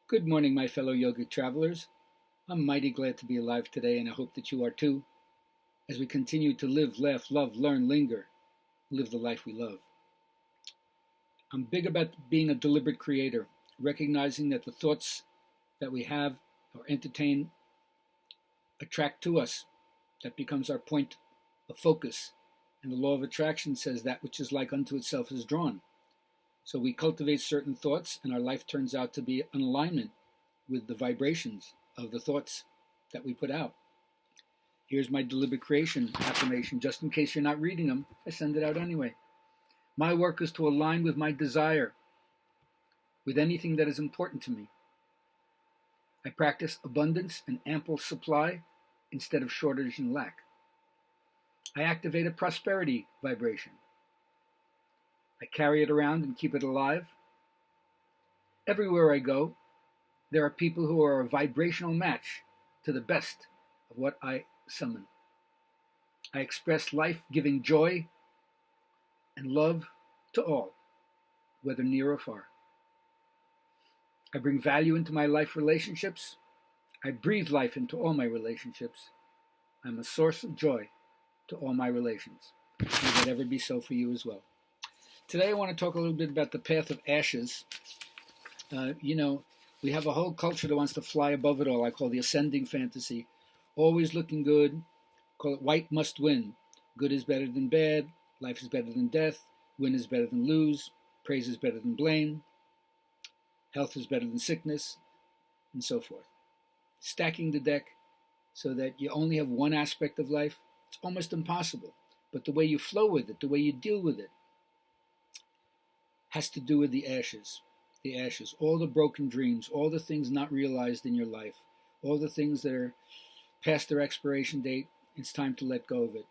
Good morning, my fellow yogic travelers. I'm mighty glad to be alive today, and I hope that you are too, as we continue to live, laugh, love, learn, linger, live the life we love. I'm big about being a deliberate creator, recognizing that the thoughts that we have or entertain attract to us. That becomes our point of focus. And the law of attraction says that which is like unto itself is drawn. So we cultivate certain thoughts, and our life turns out to be in alignment with the vibrations of the thoughts that we put out. Here's my deliberate creation affirmation. Just in case you're not reading them, I send it out anyway. My work is to align with my desire, with anything that is important to me. I practice abundance and ample supply instead of shortage and lack. I activate a prosperity vibration. I carry it around and keep it alive. Everywhere I go, there are people who are a vibrational match to the best of what I summon. I express life, giving joy and love to all, whether near or far. I bring value into my life relationships. I breathe life into all my relationships. I'm a source of joy to all my relations. May that ever be so for you as well. Today I want to talk a little bit about the path of ashes. We have a whole culture that wants to fly above it all. I call the ascending fantasy. Always looking good. Call it white must win. Good is better than bad. Life is better than death. Win is better than lose. Praise is better than blame. Health is better than sickness, and so forth. Stacking the deck so that you only have one aspect of life, it's almost impossible. But the way you flow with it, the way you deal with it, has to do with the ashes. The ashes, all the broken dreams, all the things not realized in your life, all the things that are past their expiration date, it's time to let go of it.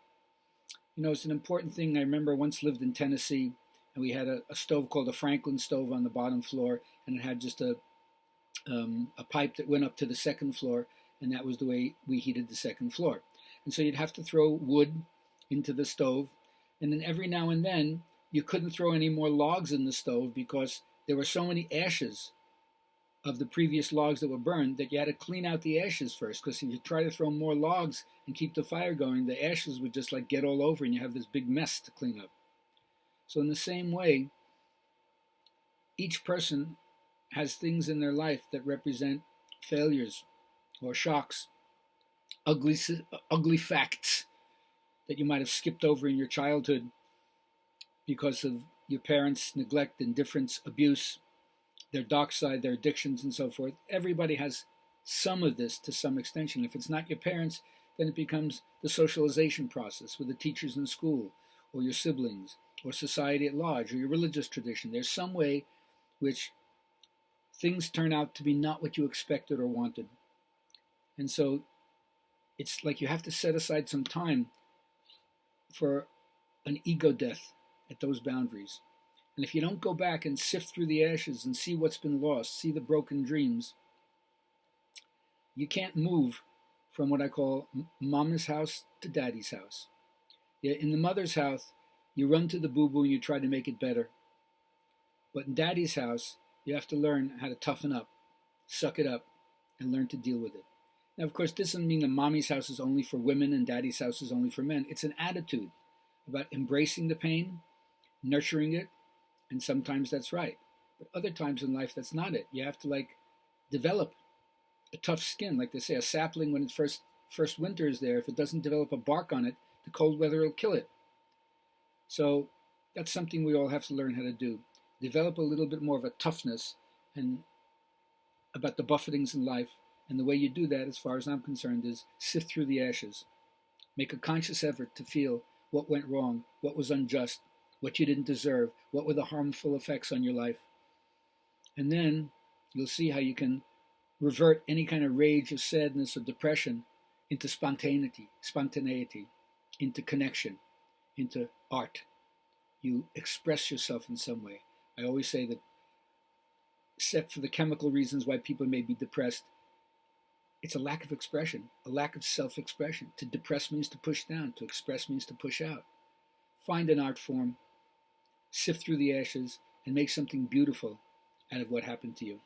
It's an important thing. I remember I once lived in Tennessee, and we had a stove called a Franklin stove on the bottom floor, and it had just a pipe that went up to the second floor, and that was the way we heated the second floor. And so you'd have to throw wood into the stove, and then every now and then you couldn't throw any more logs in the stove because there were so many ashes of the previous logs that were burned that you had to clean out the ashes first, because if you try to throw more logs and keep the fire going, the ashes would just get all over and you have this big mess to clean up. So in the same way, each person has things in their life that represent failures or shocks, ugly facts that you might have skipped over in your childhood because of your parents' neglect, indifference, abuse, their dark side, their addictions, and so forth. Everybody has some of this to some extension. If it's not your parents, then it becomes the socialization process with the teachers in school, or your siblings, or society at large, or your religious tradition. There's some way which things turn out to be not what you expected or wanted. And so it's like you have to set aside some time for an ego death at those boundaries. And if you don't go back and sift through the ashes and see what's been lost, see the broken dreams, you can't move from what I call mama's house to daddy's house. In the mother's house, you run to the boo-boo and you try to make it better. But in daddy's house, you have to learn how to toughen up, suck it up, and learn to deal with it. Now, of course, this doesn't mean that mommy's house is only for women and daddy's house is only for men. It's an attitude about embracing the pain, nurturing it, and sometimes that's right. But other times in life, that's not it. You have to develop a tough skin. Like they say, a sapling, when it first winter is there, if it doesn't develop a bark on it, the cold weather will kill it. So that's something we all have to learn how to do. Develop a little bit more of a toughness and about the buffetings in life. And the way you do that, as far as I'm concerned, is sift through the ashes. Make a conscious effort to feel what went wrong, what was unjust, what you didn't deserve, what were the harmful effects on your life. And then you'll see how you can revert any kind of rage or sadness or depression into spontaneity, into connection, into art. You express yourself in some way. I always say that, except for the chemical reasons why people may be depressed, it's a lack of expression, a lack of self-expression. To depress means to push down, to express means to push out. Find an art form, sift through the ashes, and make something beautiful out of what happened to you.